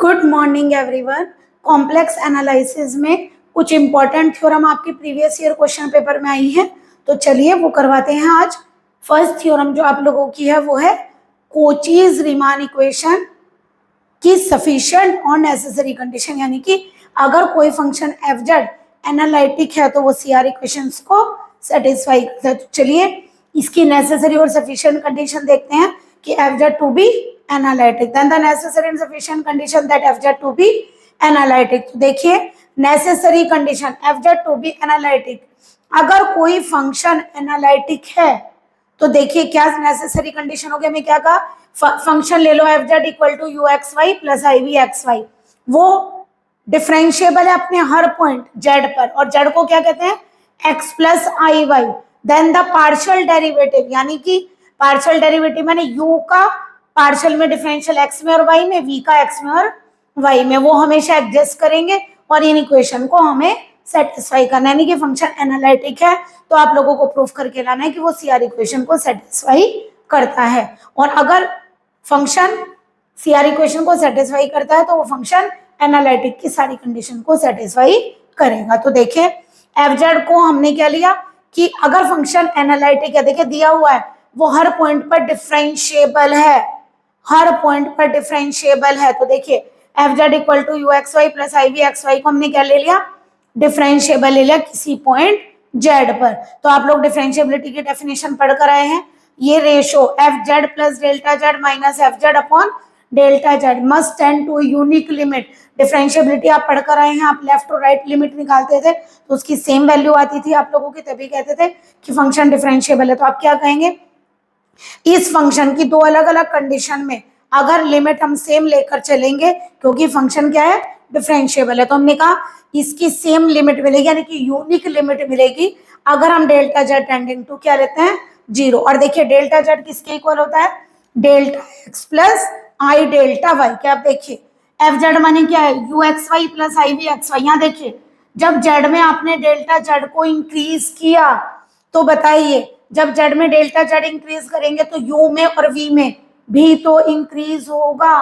Good morning everyone. Complex analysis में कुछ important theorem आपकी प्रीवियस ईयर क्वेश्चन पेपर में आई है, तो चलिए वो करवाते हैं आज। फर्स्ट थ्योरम जो आप लोगों की है वो है कोचीज रीमान इक्वेशन की सफिशिएंट और नेसेसरी कंडीशन, यानी कि अगर कोई फंक्शन एफ जेड एनालिटिक है तो वो सीआर इक्वेशंस को सेटिस्फाई करता है। तो चलिए इसकी नेसेसरी और सफिशिएंट कंडीशन देखते हैं कि f z to be analytic, then the necessary and sufficient condition that f z to be analytic. तो देखिए necessary condition f z to be analytic, अगर कोई फंक्शन एनालिटिक है तो देखिए क्या नेसेसरी कंडीशन हो गया। मैं क्या कहा, फंक्शन ले लो F Z equal to you x Y plus I we x Y, वो डिफरेंशिएबल है अपने हर पॉइंट जेड पर, और जेड को क्या कहते हैं x plus i y. Then the partial derivative, यानी कि पार्शियल डेरिवेटिव मैंने यू का पार्शियल में डिफरेंशियल एक्स में और वाई में, वी का एक्स में और वाई में, वो हमेशा एडजस्ट करेंगे और इन इक्वेशन को हमें सेटिस्फाई करना है। यानी कि फंक्शन एनालिटिक है तो आप लोगों को प्रूफ करके लाना है कि वो सीआर इक्वेशन को सेटिस्फाई करता है, और अगर फंक्शन सीआर इक्वेशन को सेटिस्फाई करता है तो वो फंक्शन एनालिटिक की सारी कंडीशन को सेटिस्फाई करेगा। तो देखिए एफ जेड को हमने क्या लिया कि अगर फंक्शन एनालिटिक है, देखिए दिया हुआ है वो हर पॉइंट पर डिफरेंशिएबल है, हर पॉइंट पर डिफरेंशिएबल है। तो देखिए f Z equal to you x Y plus I we x y को हमने क्या ले लिया, डिफरेंशिएबल ले लिया किसी पॉइंट जेड पर। तो आप लोग डिफरेंशिएबिलिटी की डेफिनेशन पढ़ कर आए हैं, ये ratio f z plus delta z minus f z upon delta z must tend to unique limit. Differentiability आप पढ़ कर आए हैं, आप लेफ्ट और राइट लिमिट निकालते थे तो उसकी सेम वैल्यू आती थी आप लोगों की, तभी कहते थे कि फंक्शन डिफरेंशिएबल है। तो आप क्या कहेंगे, इस फंक्शन की दो अलग अलग कंडीशन में अगर लिमिट हम सेम लेकर चलेंगे, क्योंकि फंक्शन क्या है डिफरेंशिएबल है, तो हमने कहा इसकी सेम लिमिट मिलेगी, यानी कि यूनिक लिमिट मिलेगी अगर हम डेल्टा जेड टेंडिंग टू क्या लेते हैं जीरो। और देखिए डेल्टा जेड किसके इक्वल होता है, डेल्टा एक्स प्लस आई डेल्टा वाई। क्या आप देखिए एफ जेड माने क्या है, u x Y plus I we x y. यहाँ देखिए जब जेड में आपने डेल्टा जेड को इंक्रीज किया तो बताइए जब जेड में डेल्टा जेड इंक्रीज करेंगे तो यू में और वी में भी तो इंक्रीज होगा।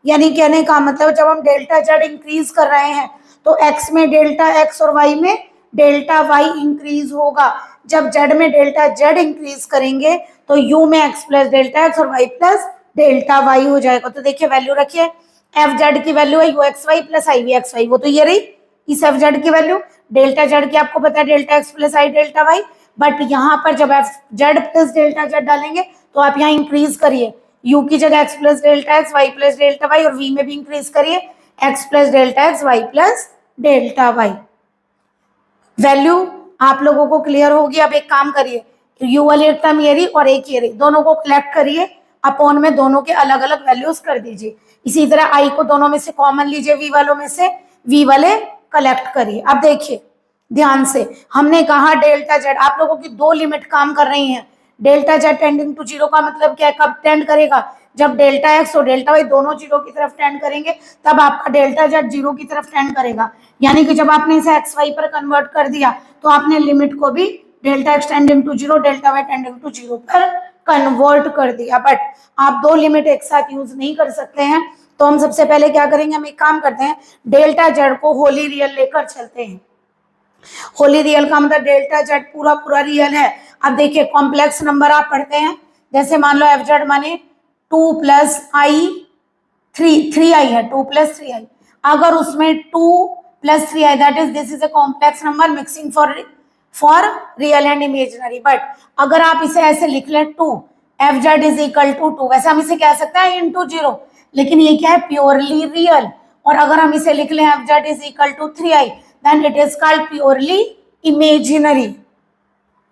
यानी कहने का मतलब जब हम डेल्टा जेड इंक्रीज कर रहे हैं तो एक्स में डेल्टा एक्स और वाई में डेल्टा वाई इंक्रीज होगा। जब जेड में डेल्टा जेड इंक्रीज करेंगे तो यू में एक्स प्लस डेल्टा एक्स और वाई प्लस डेल्टा वाई हो जाएगा। तो देखिए वैल्यू रखिए, एफ जेड की वैल्यू है u x Y plus I we x Y, वो तो ये रही इस एफ जेड की वैल्यू। डेल्टा जेड की आपको पता है delta x plus I delta y, but यहाँ पर जब f z plus delta z डालेंगे तो आप यहाँ इंक्रीज करिए, यू की जगह x plus delta x Y plus delta y, और वी में भी इंक्रीज करिए x plus delta x Y plus delta y. Value आप लोगों को क्लियर होगी। अब एक काम करिए, यू वाली टर्म ये रही और एक ये रही, दोनों को कलेक्ट करिए, अपॉन में दोनों के अलग अलग वैल्यूज कर दीजिए। इसी तरह आई को दोनों में से कॉमन लीजिए, वी वालों में से वी वाले कलेक्ट करिए। अब देखिए ध्यान से, हमने कहा डेल्टा जेड, आप लोगों की दो लिमिट काम कर रही हैं। Delta z tending to zero का मतलब क्या है, कब टेंड करेगा, जब डेल्टा एक्स और डेल्टा वाई दोनों जीरो की तरफ टेंड करेंगे तब आपका डेल्टा जेड जीरो की तरफ टेंड करेगा। यानी कि जब आपने इसे एक्स वाई पर कन्वर्ट कर दिया तो आपने लिमिट को भी delta x tending to zero delta y tending to zero पर कन्वर्ट कर दिया। बट आप दो लिमिट एक साथ यूज नहीं कर सकते हैं, तो हम सबसे पहले क्या करेंगे, हम एक काम करते हैं, डेल्टा जेड को होली रियल लेकर चलते हैं। होली रियल का मतलब डेल्टा जेड पूरा पूरा रियल है। अब देखिए कॉम्प्लेक्स नंबर आप पढ़ते हैं, जैसे मान लो एफ जेड माने 2 प्लस आई 3 आई है, 2 प्लस 3 आई, अगर उसमें 2 plus 3 i that is this is a complex number mixing for real and imaginary. But अगर आप इसे ऐसे लिख लें 2 f z is equal to 2, वैसे हम इसे कह सकते हैं इनटू जीरो, लेकिन ये क्या है प्योरली रियल। और अगर हम इसे लिख लें f z is equal to 3 i then it is called purely imaginary,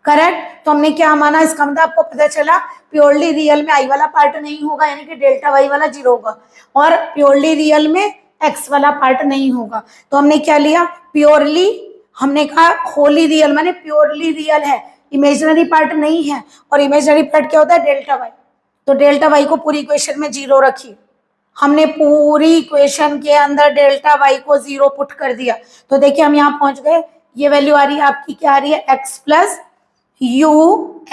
correct. तो हमने क्या माना, इसका मतलब आपको पता चला प्योरली रियल में आई वाला पार्ट नहीं होगा, यानी कि डेल्टा वाई वाला जीरो होगा, और प्योरली रियल में एक्स वाला पार्ट नहीं होगा। तो हमने क्या लिया, प्योरली, हमने कहा होली रियल माने प्योरली रियल है, इमेजिनरी पार्ट नहीं है, और इमेजिनरी पार्ट क्या होता है डेल्टा वाई। तो डेल्टा वाई को पूरी इक्वेशन में जीरो रखिए, हमने पूरी इक्वेशन के अंदर डेल्टा वाई को जीरो पुट कर दिया। तो देखिए हम यहाँ पहुंच गए, ये वैल्यू आ रही है आपकी, क्या आ रही है, x plus u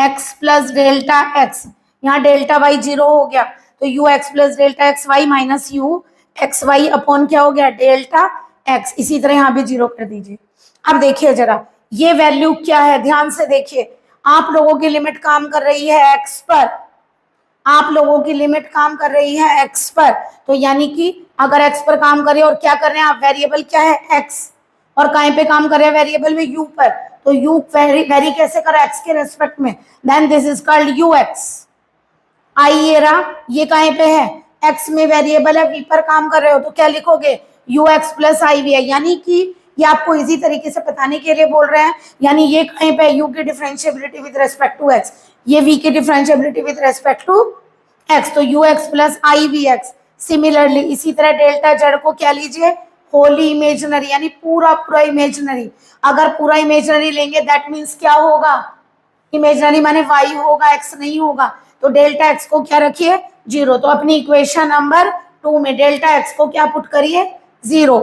x plus delta x, यहाँ डेल्टा वाई जीरो हो गया तो you x plus delta x y minus u x y upon क्या हो गया डेल्टा एक्स, इसी तरह यहाँ भी 0 कर दीजिए। अब देखिए जरा ये वैल्यू क्या है, ध्यान से देखिए, आप लोगों की लिमिट काम कर रही है एक्स पर, आप लोगों की लिमिट काम कर रही है एक्स पर, तो यानी कि अगर एक्स पर काम करे और क्या कर रहे हैं आप, वेरिएबल क्या है एक्स, और कहीं पे काम कर रहे हैं वेरिएबल में यू पर, तो यू वेरी कैसे करा एक्स के रेस्पेक्ट में, then this is called U X. आई ये रहा, ये कहीं पे है एक्स में वेरिएबल है, वी पर काम कर रहे हो तो क्या लिखोगे यू एक्स प्लस आई वी है, यानी कि ये आपको इजी तरीके से बताने के लिए बोल रहे हैं, यानी ये कहीं पे यू की differentiability with respect to X, ये वी की differentiability with respect to X, तो you x plus I we X. Similarly इसी तरह डेल्टा जेड को क्या लीजिए होली इमेजनरी, यानी पूरा पूरा इमेजनरी, अगर पूरा इमेजनरी लेंगे दैट मीन्स क्या होगा, इमेजनरी माने वाई होगा एक्स नहीं होगा, तो डेल्टा एक्स को क्या रखिए 0, तो अपनी इक्वेशन नंबर 2 में डेल्टा एक्स को क्या पुट करिए 0,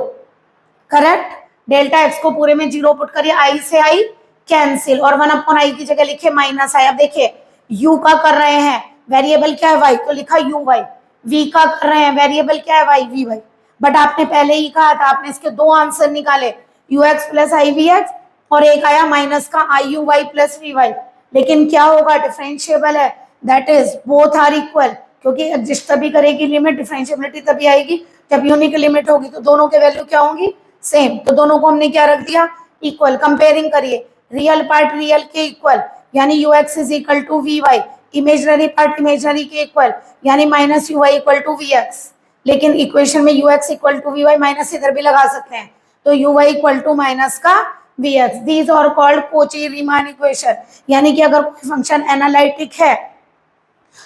करेक्ट, डेल्टा एक्स को पूरे में 0 पुट करिए, आई से आई कैंसिल और 1 अपॉन आई की जगह लिखिए माइनस आई। अब देखिए यू का कर रहे हैं वेरिएबल क्या है वाई, तो लिखा यू वाई, वी का कर रहे हैं वेरिएबल क्या है वाई वी वाई, बट आपने पहले ही कहा था, आपने इसके दो आंसर निकाले U x plus I we x और एक आया माइनस का I U Y plus V Y, लेकिन क्या होगा डिफरेंशिएबल है, that is both are equal, क्योंकि एग्जिस्ट तभी करेगी लिमिट, डिफरेंशिएबिलिटी तभी आएगी जब यूनिक लिमिट होगी, तो दोनों के वैल्यू क्या होंगी सेम, तो दोनों को हमने क्या रख दिया इक्वल। कंपेयरिंग करिए रियल पार्ट रियल के इक्वल यानी U X is equal to V Y, imaginary part imaginary के इक्वल यानी minus U Y equal to V X, लेकिन इक्वेशन में U X equal to V Y minus इधर भी लगा सकते हैं, तो U Y equal to minus का V X, these are called Kochi Riemann equation, यानी कि अगर कोई फंक्शन एनालिटिक है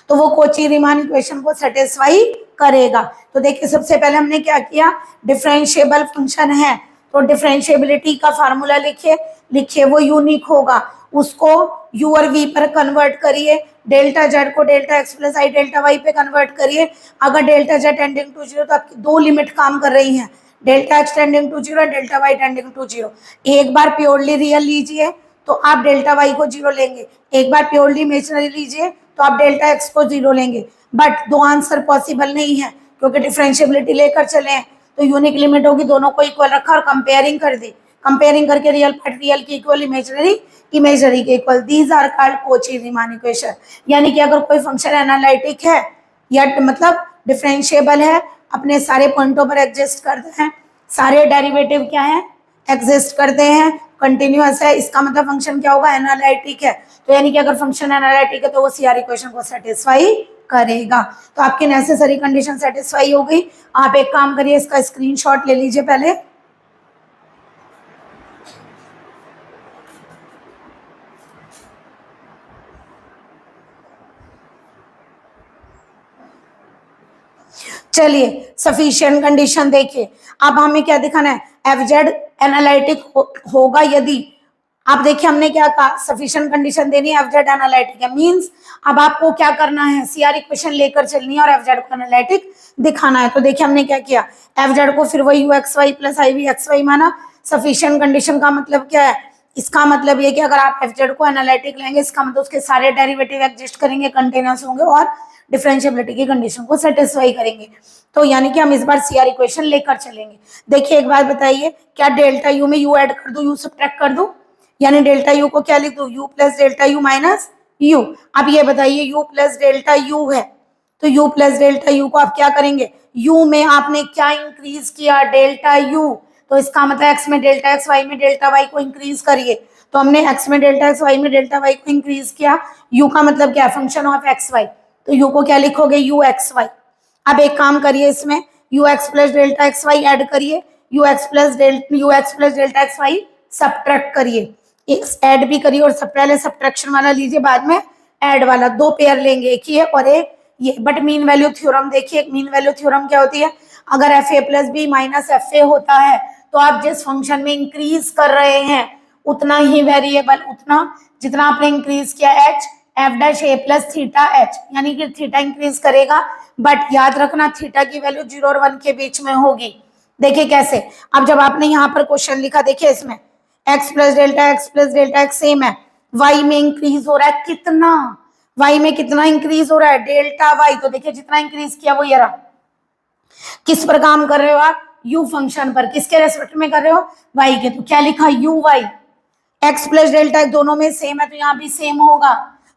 तो वो कोची रीमान इक्वेशन को सेटिस्फाई करेगा। तो देखिए सबसे पहले हमने क्या किया, डिफरेंशिएबल फंक्शन है तो डिफरेंशिएबिलिटी का फार्मूला लिखिए वो यूनिक होगा, उसको यू और वी पर कन्वर्ट करिए, डेल्टा जेड को डेल्टा एक्स प्लस आई डेल्टा वाई पे कन्वर्ट करिए, अगर डेल्टा जेड टेंडिंग टू 0 तो आपकी दो लिमिट काम कर रही हैं, delta x tending to 0 delta y tending to 0, एक बार प्योरली रियल लीजिए तो आप डेल्टा वाई को 0 लेंगे, एक बार प्योरली इमेजिनरी लीजिए तो आप डेल्टा एक्स को 0 लेंगे, बट दो आंसर पॉसिबल नहीं है क्योंकि डिफरेंशिएबिलिटी लेकर चले हैं, तो यूनिक लिमिट होगी, दोनों को इक्वल रखा और कंपेयरिंग कर दी, कंपेयरिंग करके रियल पार्ट रियल के इक्वल इमेजिनरी इमेजिनरी के equal, these are called Kochi Riemann equation, यानी कि अगर कोई फंक्शन एनालिटिक है या मतलब डिफरेंशिएबल है, अपने सारे पॉइंटों पर एग्जिस्ट करते हैं, सारे डेरिवेटिव क्या है एग्जिस्ट करते हैं, कंटिन्यूअस है, इसका मतलब फंक्शन क्या होगा एनालिटिक है, तो यानी कि अगर फंक्शन एनालिटिक है तो वो सीआर इक्वेशन को सेटिस्फाई करेगा, तो आपकी नेसेसरी कंडीशन सेटिस्फाई हो गई। आप एक काम करिए इसका स्क्रीनशॉट ले लीजिए पहले, चलिए सफिशिएंट कंडीशन देखिए, अब हमें क्या दिखाना है एफ जेड एनालिटिक होगा यदि, आप देखिए हमने क्या कहा सफिशिएंट कंडीशन देनी है एफ जेड एनालिटिक है, मींस अब आपको क्या करना है सीआर इक्वेशन लेकर चलनी है और एफ जेड को एनालिटिक दिखाना है, तो देखिए हमने क्या किया एफ जेड को फिर वही u x Y plus I we x y माना, सफिशिएंट कंडीशन का मतलब क्या है, इसका मतलब ये कि अगर आप एफ जेड को एनालिटिक लेंगे इसका मतलब उसके सारे डेरिवेटिव एग्जिस्ट करेंगे, कंटिन्यूअस होंगे और डिफरेंशिएबिलिटी की कंडीशन को सेटिस्फाई करेंगे, तो यानी कि हम इस बार सीआर इक्वेशन लेकर चलेंगे। देखिए एक बात बताइए क्या डेल्टा यू में यू ऐड कर दूं यू सब्ट्रैक्ट कर दूं, यानी डेल्टा यू को क्या लिख दूं you plus delta U minus you, अब ये बताइए यू प्लस डेल्टा यू है तो यू प्लस डेल्टा यू को आप क्या करेंगे, यू में आपने क्या इंक्रीज किया डेल्टा यू, तो इसका मतलब एक्स में डेल्टा एक्स वाई में डेल्टा वाई को इंक्रीज करिए, तो हमने एक्स में डेल्टा एक्स वाई में डेल्टा वाई को इंक्रीज किया, यू का मतलब क्या फंक्शन ऑफ एक्स वाई, तो यू को क्या लिखोगे यू एक्स वाई। अब एक काम करिए इसमें U x plus delta x Y add करिए, U x plus delta x Y subtract करिए, ऐड भी करिए और सब पहले सब्ट्रैक्शन वाला लीजिए बाद में ऐड वाला, दो पेयर लेंगे एक ही है और एक ये, बट मीन वैल्यू थ्योरम देखिए, मीन वैल्यू थ्योरम क्या होती है, अगर f a plus b minus f a होता है तो आप जिस फंक्शन में इंक्रीज कर रहे हैं उतना ही वेरिएबल, उतना जितना आपने इंक्रीज किया एच एफ डैश ए प्लस थीटा एच, यानी कि थीटा इंक्रीज करेगा, बट याद रखना थीटा की वैल्यू 0 और 1 के बीच में होगी। देखिए कैसे, अब जब आपने यहाँ पर क्वेश्चन लिखा देखिए इसमें x plus delta x same है, y में इंक्रीज हो रहा है कितना, y में कितना इंक्रीज हो रहा है डेल्टा y, तो देखिए जितना इंक्रीज किया वो ये रहा, किस पर काम कर रहे हो आप? यू फंक्शन पर। किसके रेस्पेक्ट में कर रहे हो? वाई के। तो क्या लिखा? U y. X plus delta दोनों में सेम है तो यहाँ भी सेम होगा,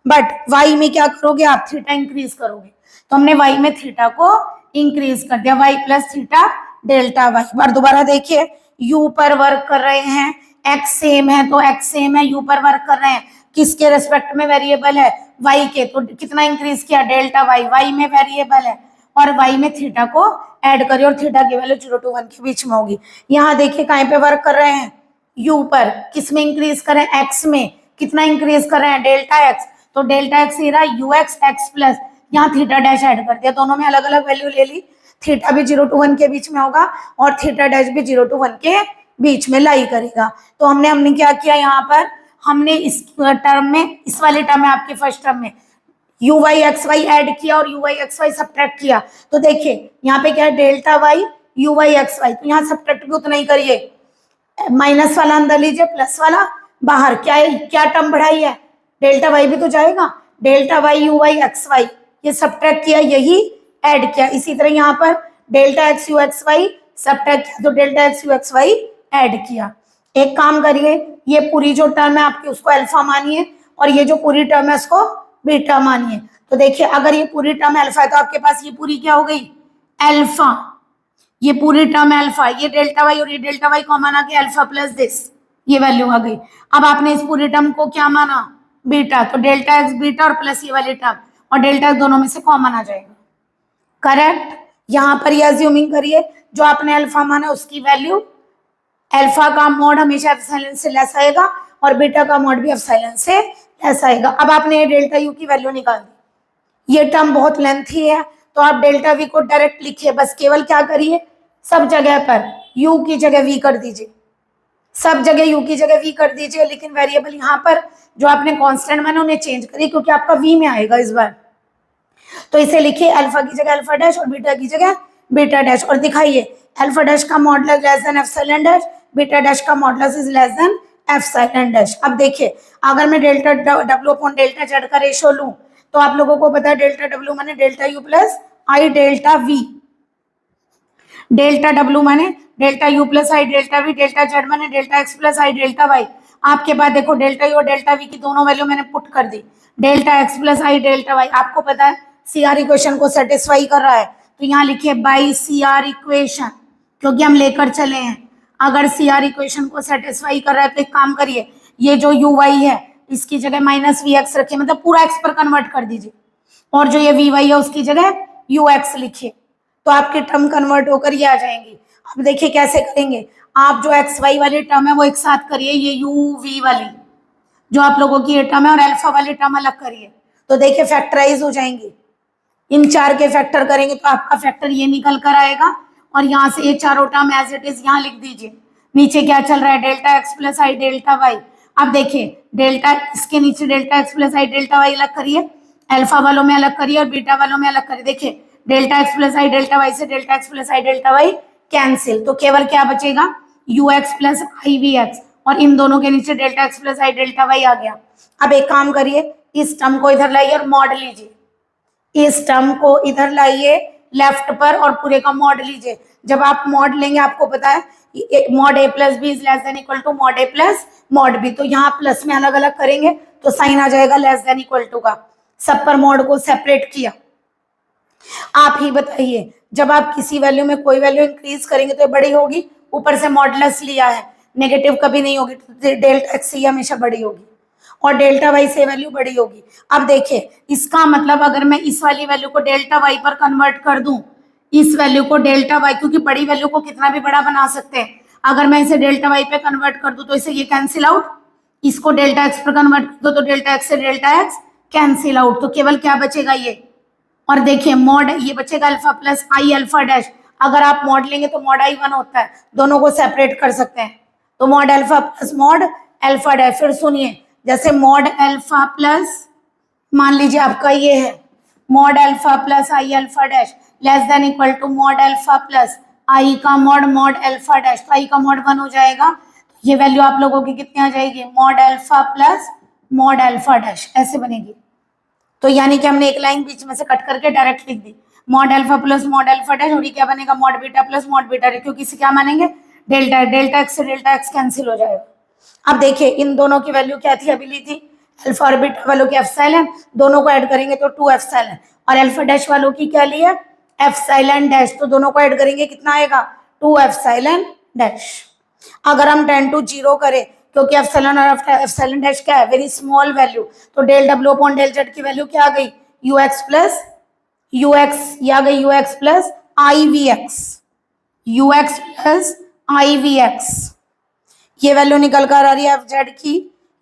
बट वाई में क्या करोगे आप? थीटा इंक्रीज करोगे। तो हमने वाई में थीटा को इंक्रीज कर दिया, Y plus theta delta Y. बार दोबारा देखिए, यू पर वर्क कर रहे हैं, एक्स सेम है तो एक्स सेम है, यू पर वर्क कर रहे हैं, किसके रेस्पेक्ट में वेरिएबल है? वाई के। तो कितना इंक्रीज किया? Delta y. वाई में वेरिएबल है और वाई में थीटा को ऐड करिए और थीटा की वैल्यू 0 to 1 के बीच में होगी। यहाँ देखिए कहीं पे वर्क कर रहे हैं? यू पर। किस में इंक्रीज करें? एक्स में। कितना इंक्रीज कर रहे हैं? Delta x. तो डेल्टा एक्स ये रहा यू एक्स एक्स प्लस, यहाँ थीटा डैश ऐड कर दिया, दोनों में अलग अलग वैल्यू ले ली। थीटा भी 0 to 1 के बीच में होगा और थीटा डैश भी 0 to 1 के बीच में लाई करेगा। तो हमने क्या किया यहाँ पर? हमने इस टर्म में, इस वाले टर्म में, आपके फर्स्ट टर्म में u y x Y add किया और u y x Y subtract किया। तो देखिए यहाँ पे क्या है? Delta y u y x y. तो यहाँ सब्ट्रैक्ट भी उतना ही करिए, माइनस वाला अंदर लीजिए, प्लस वाला बाहर। क्या है? क्या टर्म बढ़ाई है? डेल्टा वाई भी तो जाएगा। Delta y u y x y ये सब्ट्रैक्ट किया, यही ऐड किया। इसी तरह यहाँ पर delta x u x Y subtract किया तो delta x u x y add किया। एक काम करिए, ये पूरी जो टर्म है आपकी उसको अल्फा मानिए और ये जो पूरी टर्म है उसको बीटा मानिए। तो देखिए अगर ये पूरी टर्म अल्फा है तो आपके पास ये पूरी क्या हो गई? अल्फा। ये पूरी टर्म अल्फा, ये डेल्टा वाई और ये डेल्टा वाई कॉमन आ गया, अल्फा प्लस दिस, ये वैल्यू आ गई। अब आपने इस पूरी टर्म को क्या माना? बीटा। तो डेल्टा एक्स बीटा और प्लस ये वाली टर्म और डेल्टा दोनों में से कॉमन आ जाएगा। करेक्ट। यहाँ पर ये अज्यूमिंग करिए जो आपने अल्फा माना उसकी वैल्यू, अल्फा का मॉड हमेशा एप्सिलॉन से लेस आएगा और बीटा का मॉड भी एप्सिलॉन से लेस आएगा। अब आपने डेल्टा यू की वैल्यू निकाल दी। ये टर्म बहुत लेंथी है तो आप डेल्टा वी को डायरेक्ट लिखिए, बस केवल क्या करिए? सब जगह पर u की जगह v कर दीजिए, सब जगह u की जगह v कर दीजिए, लेकिन वेरिएबल यहाँ पर जो आपने कांस्टेंट माने उन्हें चेंज करिए क्योंकि आपका v में आएगा इस बार। तो इसे लिखिए अल्फा की जगह अल्फा डैश और बीटा की जगह बीटा डैश और दिखाइए अल्फा डैश का modulus less than epsilon dash, beta dash का modulus is less than epsilon dash. अब देखिए अगर मैं delta W upon delta Z का रेशियो लूं तो आप लोगों को पता है डेल्टा डब्ल्यू माने डेल्टा यू प्लस आई डेल्टा वी, डेल्टा डब्ल्यू माने डेल्टा यू प्लस आई डेल्टा वी, डेल्टा जेड माने डेल्टा एक्स प्लस आई डेल्टा वाई। आपके पास देखो डेल्टा यू और डेल्टा वी की दोनों वैल्यू मैंने पुट कर दी, डेल्टा एक्स प्लस आई डेल्टा वाई। आपको पता है सीआर इक्वेशन को सेटिस्फाई कर रहा है तो यहाँ लिखिए बाई सीआर इक्वेशन, क्योंकि हम लेकर चले हैं। अगर सीआर इक्वेशन को सेटिस्फाई कर रहा है तो एक काम करिए, ये जो यू वाई है इसकी जगह माइनस वी एक्स रखिए, मतलब पूरा एक्स पर कन्वर्ट कर दीजिए और जो ये वी वाई है उसकी जगह यू एक्स लिखिए तो आपकी टर्म कन्वर्ट होकर ये आ जाएंगी। अब देखिए कैसे करेंगे, आप जो एक्स वाई वाली टर्म है वो एक साथ करिए, ये यू वी वाली जो आप लोगों की ये टर्म है और अल्फा वाली टर्म अलग करिए तो देखिए फैक्टराइज हो जाएंगी। इन चार के फैक्टर करेंगे तो आपका फैक्टर ये निकल कर आएगा और यहाँ से ये चारों टर्म एज इट इज यहाँ लिख दीजिए। नीचे क्या चल रहा है? डेल्टा एक्स प्लस आई डेल्टा वाई। अब देखिए डेल्टा, इसके नीचे डेल्टा एक्स प्लस आई डेल्टा वाई अलग करिए, अल्फा वालों में अलग करिए और बीटा वालों में अलग करिए। देखिए डेल्टा एक्स प्लस आई डेल्टा वाई से डेल्टा एक्स प्लस आई डेल्टा वाई कैंसिल, तो केवल क्या बचेगा? U x plus I we x और इन दोनों के नीचे डेल्टा एक्स प्लस आई डेल्टा वाई आ गया। अब एक काम करिए, इस टर्म को इधर लाइए और मॉड लीजिए, इस टर्म को इधर लाइए लेफ्ट पर और पूरे का मॉड लीजिए। जब आप मॉड लेंगे आपको पता है mod a plus b is less than equal to mod a plus mod b, तो यहाँ प्लस में अलग अलग करेंगे तो साइन आ जाएगा लेस देन इक्वल टू का। सब पर मॉड को सेपरेट किया। आप ही बताइए जब आप किसी वैल्यू में कोई वैल्यू इंक्रीज करेंगे तो बड़ी होगी, ऊपर से मॉडुलस लिया है, नेगेटिव कभी नहीं होगी, तो डेल्टा एक्स ही हमेशा बड़ी होगी और डेल्टा वाई से वैल्यू बड़ी होगी। अब देखिए इसका मतलब अगर मैं इस वाली वैल्यू को डेल्टा वाई पर कन्वर्ट कर दूं, इस वैल्यू को डेल्टा वाई, क्योंकि बड़ी वैल्यू को कितना भी बड़ा बना सकते हैं, अगर मैं इसे डेल्टा वाई पे कन्वर्ट कर दूं तो इसे ये कैंसिल आउट, इसको डेल्टा एक्स पर कन्वर्ट कर दो तो डेल्टा एक्स से डेल्टा एक्स कैंसिल आउट, तो केवल क्या बचेगा ये। और देखिए मॉड ये बचेगा alpha plus I alpha dash, अगर आप मॉड लेंगे तो मॉड आई 1 होता है, दोनों को सेपरेट कर सकते हैं तो mod alpha plus mod alpha dash. फिर सुनिए जैसे मॉड अल्फा प्लस, मान लीजिए आपका ये है mod alpha plus I alpha dash less than equal to mod alpha plus I का मॉड मॉड अल्फा डैश, तो आई का मॉड 1 हो जाएगा, तो ये वैल्यू आप लोगों की कितनी आ जाएगी? Mod alpha plus mod alpha dash ऐसे बनेगी। तो यानी कि हमने एक लाइन बीच में से कट करके डायरेक्ट लिख दी। Mod alpha plus mod alpha dash, और ये क्या बनेगा mod beta plus mod beta, क्योंकि इसे क्या मानेंगे डेल्टा, डेल्टा एक्स से डेल्टा एक्स कैंसिल हो जाएगा। अब देखिए इन दोनों की वैल्यू क्या थी अभी ली थी, अल्फा और बीटा वालों की एप्सिलॉन, दोनों को ऐड करेंगे तो 2 एप्सिलॉन, और अल्फा डैश वालों की क्या ली है एप्सिलॉन डैश, तो दोनों को ऐड करेंगे कितना आएगा 2 एप्सिलॉन डैश। अगर हम 10 टू 0 करें, क्योंकि एप्सिलॉन और एप्सिलॉन डैश क्या है वेरी स्मॉल वैल्यू, तो डेल डब्ल्यू अपॉन डेल जेड की वैल्यू क्या आ गई u x plus u x, ये आ गई u x plus I we x, u x plus I we x, ये वैल्यू निकल कर आ रही है एफ जेड की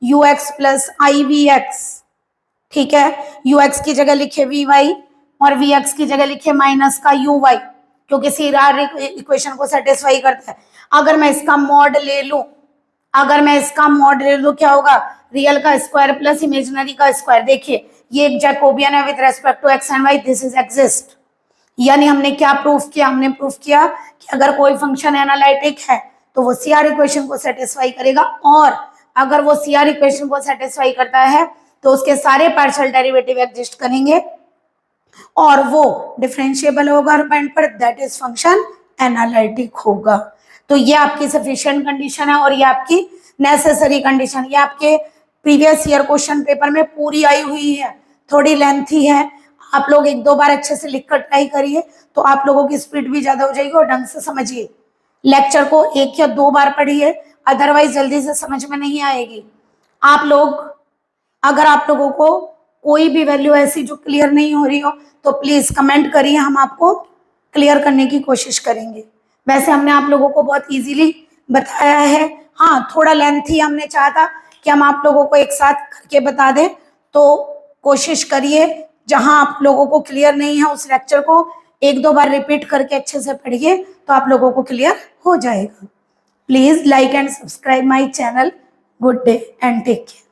u x plus I we x. ठीक है, यू एक्स की जगह लिखे वी वाई और वी एक्स की जगह लिखे माइनस का यू वाई, क्योंकि सी आर इक्वेशन को सेटिस्फाई करता है। अगर मैं इसका मॉड ले लूं, अगर मैं इसका मॉड ले लूं क्या होगा रियल का स्क्वायर प्लस इमेजिनरी का स्क्वायर। देखिए ये एक जैकोबियन है with respect to x and y, this is exist, यानी हमने क्या प्रूफ किया, हमने प्रूफ किया कि अगर कोई फंक्शन एनालिटिक है तो वो सीआर इक्वेशन को सेटिस्फाई करेगा, और अगर वो सीआर इक्वेशन को सेटिस्फाई करता है तो उसके सारे पार्शियल डेरिवेटिव एग्जिस्ट करेंगे और वो डिफरेंशिएबल होगा हर पॉइंट पर, दैट इज फंक्शन एनालिटिक होगा। तो ये आपकी सफिशिएंट कंडीशन है और ये आपकी नेसेसरी कंडीशन, ये आपके प्रीवियस ईयर क्वेश्चन पेपर में पूरी आई हुई है, थोड़ी लेंथी है, आप लोग एक दो बार अच्छे से लिखकर ट्राई करिए तो आप लोगों की स्पीड भी ज्यादा हो जाएगी और ढंग से समझिए। लेक्चर को 1 या 2 बार पढ़िए, अदरवाइज जल्दी से समझ में नहीं आएगी। आप लोग अगर आप लोगों को कोई भी वैल्यू ऐसी जो क्लियर नहीं हो रही हो तो प्लीज कमेंट करिए, हम आपको क्लियर करने की कोशिश करेंगे। वैसे हमने आप लोगों को बहुत इजीली बताया है, हाँ थोड़ा लेंथी हमने चाहा था कि हम आप लोगों को एक साथ करके बता दें, तो कोशिश करिए जहां आप लोगों को क्लियर नहीं है उस लेक्चर को 1-2 बार रिपीट करके अच्छे से पढ़िए तो आप लोगों को क्लियर हो जाएगा। Please like and subscribe my channel. Good day and take care.